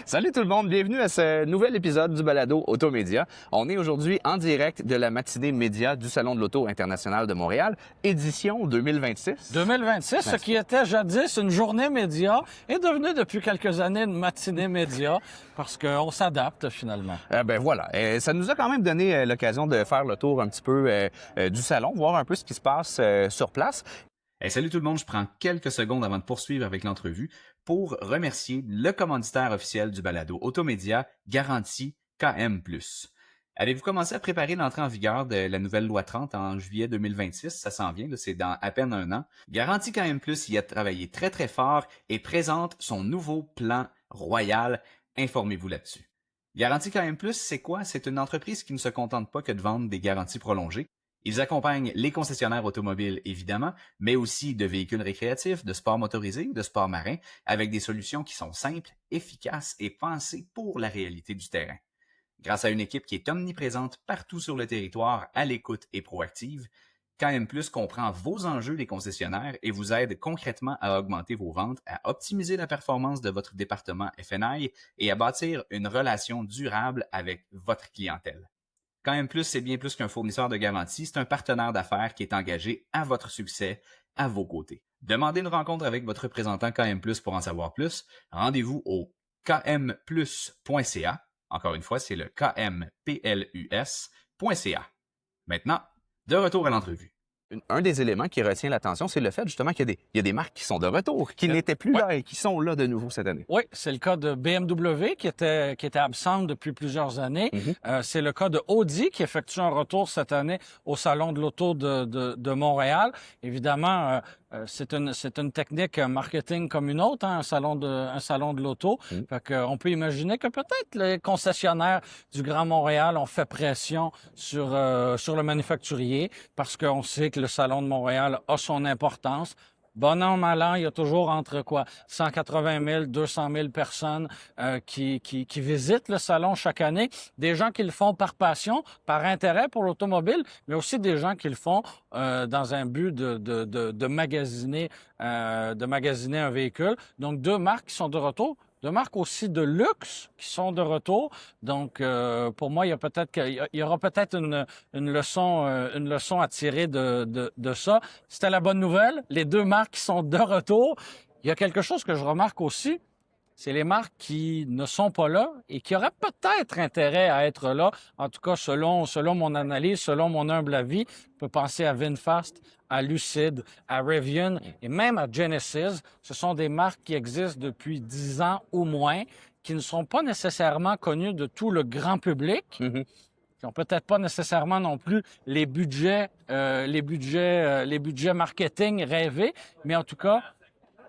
Salut tout le monde, bienvenue à ce nouvel épisode du balado Automédia. On est aujourd'hui en direct de la matinée média du Salon de l'Auto international de Montréal, édition 2026. 2026, ce qui était jadis une journée média est devenu depuis quelques années une matinée média parce qu'on s'adapte finalement. Ben voilà, ça nous a quand même donné l'occasion de faire le tour un petit peu du salon, voir un peu ce qui se passe sur place. Hey, salut tout le monde, je prends quelques secondes avant de poursuivre avec l'entrevue pour remercier le commanditaire officiel du balado Automédia, Garantie KM+. Avez-vous commencé à préparer l'entrée en vigueur de la nouvelle loi 30 en juillet 2026? Ça s'en vient, là, c'est dans à peine un an. Garantie KM+, y a travaillé très très fort et présente son nouveau plan royal. Informez-vous là-dessus. Garantie KM+, c'est quoi? C'est une entreprise qui ne se contente pas que de vendre des garanties prolongées. Ils accompagnent les concessionnaires automobiles, évidemment, mais aussi de véhicules récréatifs, de sport motorisé, de sport marin, avec des solutions qui sont simples, efficaces et pensées pour la réalité du terrain. Grâce à une équipe qui est omniprésente partout sur le territoire, à l'écoute et proactive, KM+ comprend vos enjeux des concessionnaires et vous aide concrètement à augmenter vos ventes, à optimiser la performance de votre département F&I et à bâtir une relation durable avec votre clientèle. KM+, c'est bien plus qu'un fournisseur de garantie, c'est un partenaire d'affaires qui est engagé à votre succès, à vos côtés. Demandez une rencontre avec votre représentant KM+, pour en savoir plus. Rendez-vous au kmplus.ca. Encore une fois, c'est le kmplus.ca. Maintenant, de retour à l'entrevue. Un des éléments qui retient l'attention, c'est le fait justement qu'il y a des marques qui sont de retour, qui n'étaient plus là et qui sont là de nouveau cette année. Oui, c'est le cas de BMW qui était absente depuis plusieurs années. C'est le cas de Audi qui effectue un retour cette année au Salon de l'Auto de Montréal. Évidemment, c'est une technique marketing comme une autre, hein, un salon de l'auto. Fait qu'on peut imaginer que peut-être les concessionnaires du Grand Montréal ont fait pression sur le manufacturier parce qu'on sait que le Salon de Montréal a son importance. Bon an, mal an, il y a toujours entre 180 000, 200 000 personnes qui visitent le salon chaque année. Des gens qui le font par passion, par intérêt pour l'automobile, mais aussi des gens qui le font dans un but de magasiner un véhicule. Donc, deux marques qui sont de retour. De marques aussi de luxe qui sont de retour. Donc, pour moi, il y aura peut-être une leçon à tirer de ça. C'était la bonne nouvelle. Les deux marques qui sont de retour. Il y a quelque chose que je remarque aussi. C'est les marques qui ne sont pas là et qui auraient peut-être intérêt à être là. En tout cas, selon mon analyse, selon mon humble avis, on peut penser à VinFast, à Lucid, à Rivian et même à Genesis. Ce sont des marques qui existent depuis 10 ans ou moins, qui ne sont pas nécessairement connues de tout le grand public. Qui n'ont peut-être pas nécessairement non plus les budgets marketing rêvés, mais en tout cas,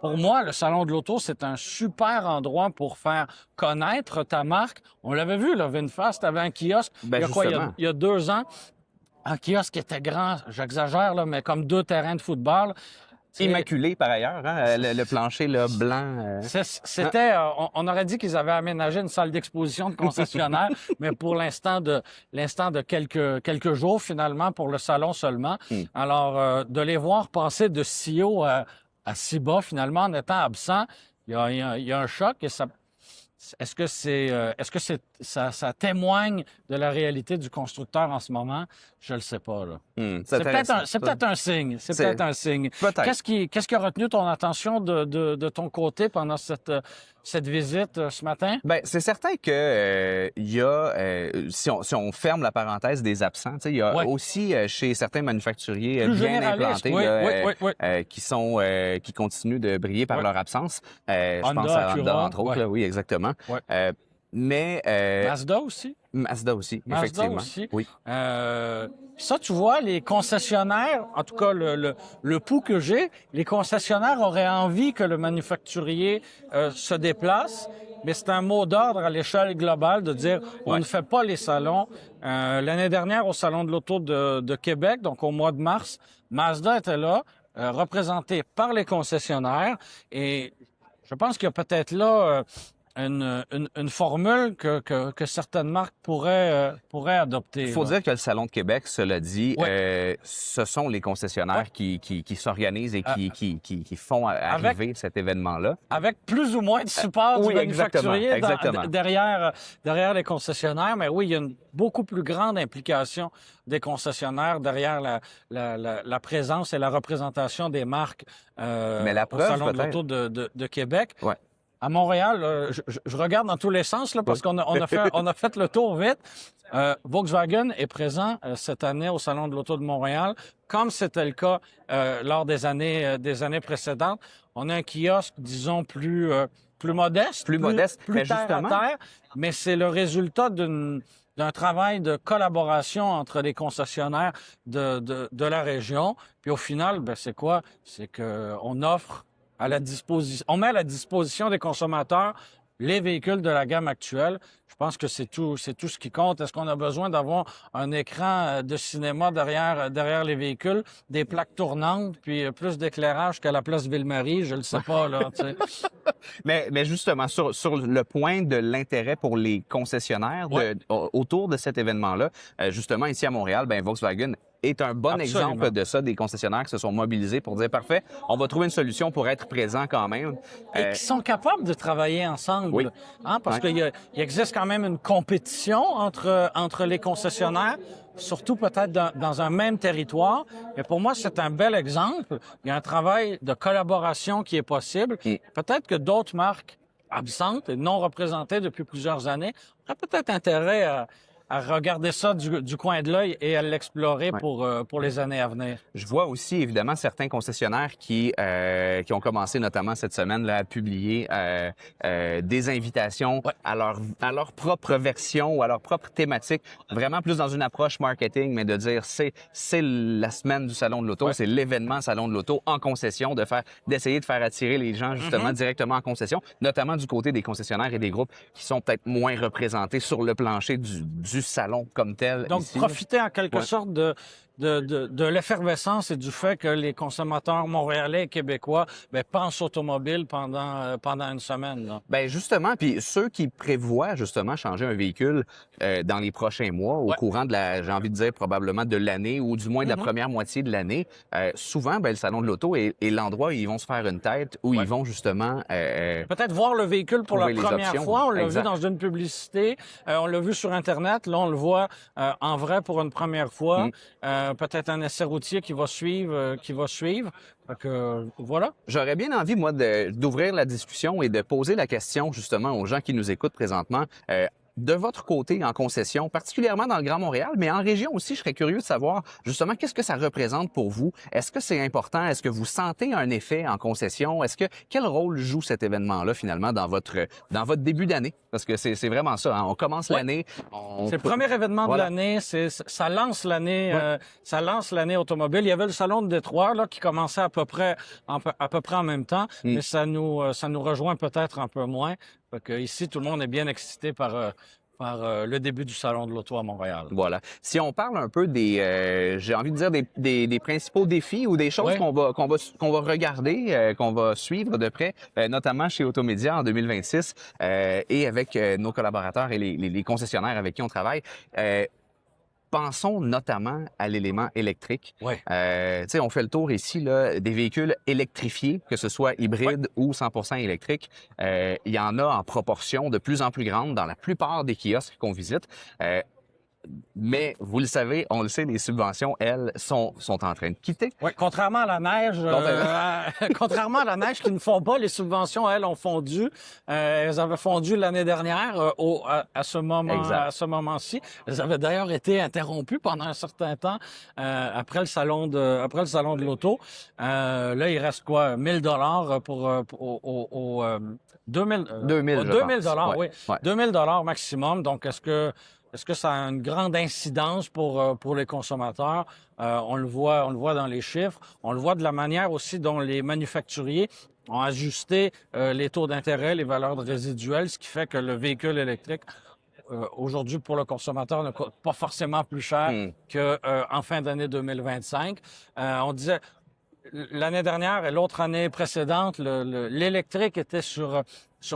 pour moi, le Salon de l'Auto, c'est un super endroit pour faire connaître ta marque. On l'avait vu, là, VinFast avait un kiosque, il y a 2 ans. Un kiosque qui était grand, j'exagère, là, mais comme 2 terrains de football. Immaculé par ailleurs, hein? Le plancher là, blanc. C'était, on aurait dit qu'ils avaient aménagé une salle d'exposition de concessionnaire, mais pour l'instant de quelques jours finalement pour le salon seulement. Alors de les voir passer de si haut à si bas finalement en étant absent, il y a un choc et ça. Est-ce que ça témoigne de la réalité du constructeur en ce moment? Je le sais pas, là. C'est peut-être un signe. C'est peut-être un signe. Peut-être. Qu'est-ce qui a retenu ton attention de ton côté pendant cette visite ce matin? Ben, c'est certain que il y a, si on ferme la parenthèse des absents, il y a aussi chez certains manufacturiers Plus bien implantés oui. qui continuent de briller par leur absence. Je Honda, pense à Honda, Acura, entre autres. Là, oui, exactement. Ouais. Mais Mazda aussi. Mazda aussi, effectivement. Aussi. Oui. Ça, tu vois, les concessionnaires, en tout cas le pouls que j'ai, les concessionnaires auraient envie que le manufacturier se déplace, mais c'est un mot d'ordre à l'échelle globale de dire on ne fait pas les salons. L'année dernière, au Salon de l'Auto de Québec, donc au mois de mars, Mazda était là, représenté par les concessionnaires, et je pense qu'il y a peut-être là une formule que certaines marques pourraient adopter. Il faut là. dire que le Salon de Québec, cela dit, Ouais. ce sont les concessionnaires Ouais. qui s'organisent et qui font arriver cet événement-là. Avec plus ou moins de support oui, du manufacturier exactement. derrière les concessionnaires, mais oui, il y a une beaucoup plus grande implication des concessionnaires derrière la présence et la représentation des marques Mais la au preuve, Salon de peut-être. l'auto de Québec. Ouais. À Montréal, je regarde dans tous les sens là, parce qu'on a fait le tour vite. Volkswagen est présent cette année au Salon de l'auto de Montréal, comme c'était le cas lors des années précédentes. On a un kiosque, disons, plus modeste. Plus modeste, plus mais terre justement- à terre, mais c'est le résultat d'un travail de collaboration entre les concessionnaires de la région. Puis au final, ben, c'est quoi? C'est qu'on offre on met à la disposition des consommateurs les véhicules de la gamme actuelle. Je pense que c'est tout ce qui compte. Est-ce qu'on a besoin d'avoir un écran de cinéma derrière les véhicules, des plaques tournantes, puis plus d'éclairage qu'à la place Ville-Marie? Je le sais pas, là, tu sais. Mais justement, sur le point de l'intérêt pour les concessionnaires autour de cet événement-là, justement, ici à Montréal, ben Volkswagen est un bon Absolument. exemple de ça, des concessionnaires qui se sont mobilisés pour dire, parfait, on va trouver une solution pour être présent quand même. Et qui sont capables de travailler ensemble. Oui. Hein, parce Ouais. qu'il existe quand même une compétition entre les concessionnaires, surtout peut-être dans un même territoire. Mais pour moi, c'est un bel exemple. Il y a un travail de collaboration qui est possible. Peut-être que d'autres marques absentes et non représentées depuis plusieurs années auraient peut-être intérêt à regarder ça du coin de l'œil et à l'explorer pour les années à venir. Je vois aussi, évidemment, certains concessionnaires qui ont commencé, notamment cette semaine, là, à publier des invitations à leur propre version ou à leur propre thématique, vraiment plus dans une approche marketing, mais de dire c'est la semaine du Salon de l'auto, c'est l'événement Salon de l'auto en concession, d'essayer de faire attirer les gens justement directement en concession, notamment du côté des concessionnaires et des groupes qui sont peut-être moins représentés sur le plancher du salon comme tel. Donc, ici. profiter en quelque sorte de l'effervescence et du fait que les consommateurs montréalais et québécois pensent automobile pendant une semaine. Là. Ben justement, puis ceux qui prévoient justement changer un véhicule dans les prochains mois, au courant de j'ai envie de dire probablement de l'année ou du moins de la première moitié de l'année, souvent, ben, le salon de l'auto est l'endroit où ils vont se faire une tête, où ils vont justement Peut-être voir le véhicule pour la trouver les première options. fois. On l'a vu Exact. dans une publicité, on l'a vu sur Internet. Là, on le voit en vrai pour une première fois. Peut-être un essai routier qui va suivre. Fait que, voilà. J'aurais bien envie, moi, d'ouvrir la discussion et de poser la question justement aux gens qui nous écoutent présentement. De votre côté, en concession, particulièrement dans le Grand Montréal, mais en région aussi, je serais curieux de savoir justement qu'est-ce que ça représente pour vous. Est-ce que c'est important? Est-ce que vous sentez un effet en concession? Quel rôle joue cet événement-là finalement dans votre début d'année? Parce que c'est vraiment ça. Hein? On commence l'année. C'est le premier événement de l'année. Ça lance l'année. Ça lance l'année automobile. Il y avait le salon de Détroit là qui commençait à peu près en même temps, mais ça nous rejoint peut-être un peu moins. Fait que ici, tout le monde est bien excité par le début du Salon de l'auto à Montréal. Voilà. Si on parle un peu j'ai envie de dire des principaux défis ou des choses qu'on va regarder, qu'on va suivre de près, notamment chez Automédia en 2026 et avec nos collaborateurs et les concessionnaires avec qui on travaille. Pensons notamment à l'élément électrique. Tu sais, on fait le tour ici là, des véhicules électrifiés, que ce soit hybride ou 100% électrique. Il y en a en proportion de plus en plus grande dans la plupart des kiosques qu'on visite. Mais vous le savez, on le sait, les subventions, elles, sont en train de quitter. Oui, contrairement à la neige, contrairement à la neige qui ne fond pas, les subventions, elles, ont fondu. Elles avaient fondu l'année dernière à ce moment-ci. Elles avaient d'ailleurs été interrompues pendant un certain temps après le salon de l'auto. Là, il reste quoi, 1000 $ pour 2000 $, oui. 2000 $ maximum. Donc, est-ce que ça a une grande incidence pour les consommateurs? On le voit dans les chiffres. On le voit de la manière aussi dont les manufacturiers ont ajusté les taux d'intérêt, les valeurs de résiduelles, ce qui fait que le véhicule électrique, aujourd'hui, pour le consommateur, ne coûte pas forcément plus cher qu'en fin d'année 2025. On disait... l'année dernière et l'autre année précédente, l'électrique était sur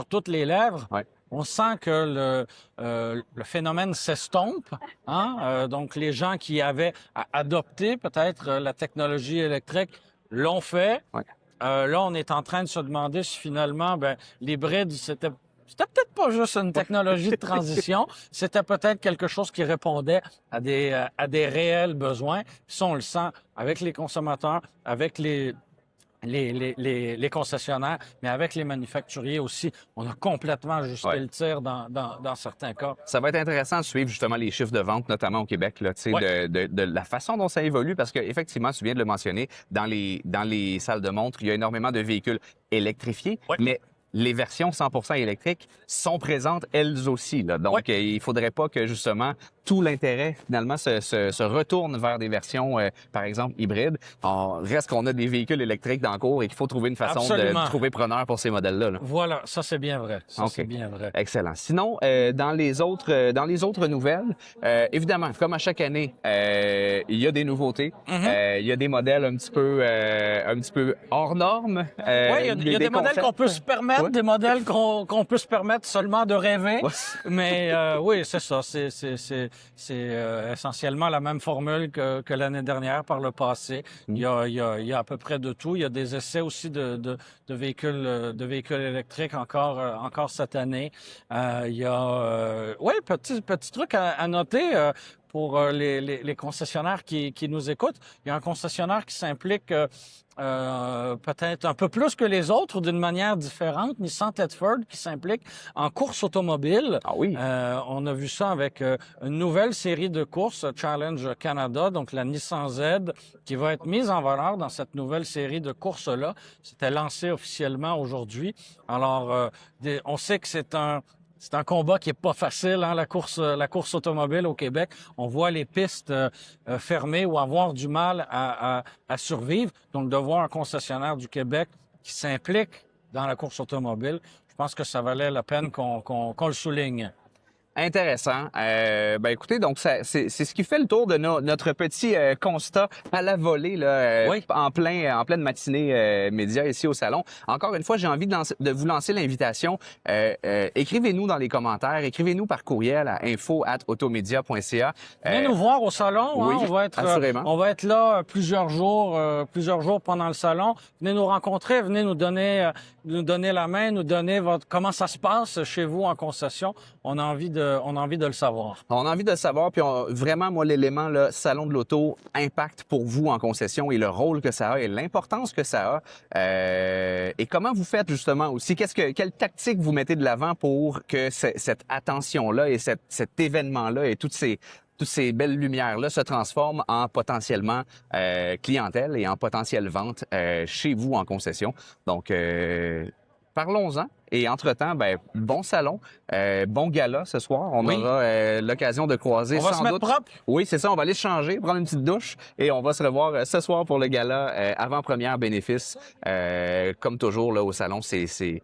toutes les lèvres. Ouais. On sent que le phénomène s'estompe. Hein? Donc, les gens qui avaient adopté peut-être la technologie électrique l'ont fait. Ouais. Là, on est en train de se demander si finalement, l'hybride, c'était peut-être pas juste une technologie de transition, c'était peut-être quelque chose qui répondait à des réels besoins. Puis ça, on le sent avec les consommateurs, avec les concessionnaires, mais avec les manufacturiers aussi. On a complètement ajusté le tir dans certains cas. Ça va être intéressant de suivre justement les chiffres de vente, notamment au Québec, là, de la façon dont ça évolue, parce qu'effectivement, tu viens de le mentionner, dans les salles de montre, il y a énormément de véhicules électrifiés, mais les versions 100% électriques sont présentes elles aussi. Là. Donc, il faudrait pas que justement tout l'intérêt finalement se retourne vers des versions, par exemple, hybrides. Reste qu'on a des véhicules électriques dans le cours et qu'il faut trouver une façon de trouver preneur pour ces modèles-là. Là. Voilà, ça c'est bien vrai. Ça c'est bien vrai. Excellent. Sinon, dans les autres nouvelles, évidemment, comme à chaque année, il y a des nouveautés. Il y a des modèles un petit peu hors normes. Il y a des modèles qu'on peut se permettre, des modèles qu'on peut se permettre seulement de rêver. Mais oui, c'est ça. C'est essentiellement la même formule que l'année dernière par le passé. Il y a à peu près de tout. Il y a des essais aussi de véhicules électriques encore cette année. Il y a petit truc à noter. Pour les concessionnaires qui nous écoutent, il y a un concessionnaire qui s'implique peut-être un peu plus que les autres ou d'une manière différente, Nissan Thetford, qui s'implique en course automobile. Ah oui. On a vu ça avec une nouvelle série de courses, Challenge Canada, donc la Nissan Z, qui va être mise en valeur dans cette nouvelle série de courses-là. C'était lancé officiellement aujourd'hui. Alors, on sait que c'est un combat qui est pas facile, hein, la course automobile au Québec. On voit les pistes fermées ou avoir du mal à survivre. Donc, de voir un concessionnaire du Québec qui s'implique dans la course automobile, je pense que ça valait la peine qu'on le souligne. Intéressant. Écoutez, donc c'est ce qui fait le tour de notre petit constat à la volée là, en pleine matinée média ici au salon. Encore une fois, j'ai envie de vous lancer l'invitation. Écrivez-nous dans les commentaires, écrivez-nous par courriel à info@automedia.ca. Venez nous voir au salon. Oui, hein, on va être là plusieurs jours pendant le salon. Venez nous rencontrer, venez nous donner la main, nous donner comment ça se passe chez vous en concession. On a envie de le savoir. On a envie de le savoir, puis vraiment, moi, l'élément là, salon de l'auto impacte pour vous en concession et le rôle que ça a et l'importance que ça a. Et comment vous faites justement aussi? Quelle tactique vous mettez de l'avant pour que cette attention-là et cet événement-là et toutes ces belles lumières-là se transforment en potentiellement clientèle et en potentielle vente chez vous en concession. Donc, parlons-en. Et entre-temps, bon salon, bon gala ce soir. On aura l'occasion de croiser sans doute. On va se mettre propre. Oui, c'est ça. On va aller se changer, prendre une petite douche et on va se revoir ce soir pour le gala avant-première bénéfice. Comme toujours, là, au salon, c'est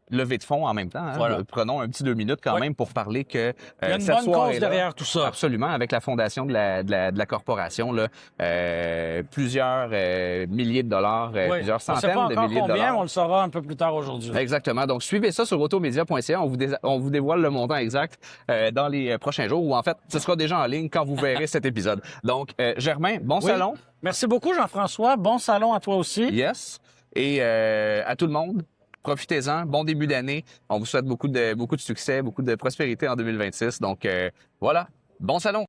levée de fonds en même temps. Hein? Voilà. Prenons un petit 2 minutes quand même pour parler que il y a une bonne cause derrière tout ça. Absolument, avec la fondation de la corporation, là, plusieurs milliers de dollars, plusieurs centaines de milliers de dollars. On le saura un peu plus tard aujourd'hui. Exactement. Donc, suivez ça sur automedia.ca. On vous dévoile le montant exact dans les prochains jours, ou en fait, ce sera déjà en ligne quand vous verrez cet épisode. Donc, Germain, bon salon. Merci beaucoup, Jean-François. Bon salon à toi aussi. Yes. Et à tout le monde, profitez-en. Bon début d'année. On vous souhaite beaucoup de succès, beaucoup de prospérité en 2026. Donc, voilà. Bon salon.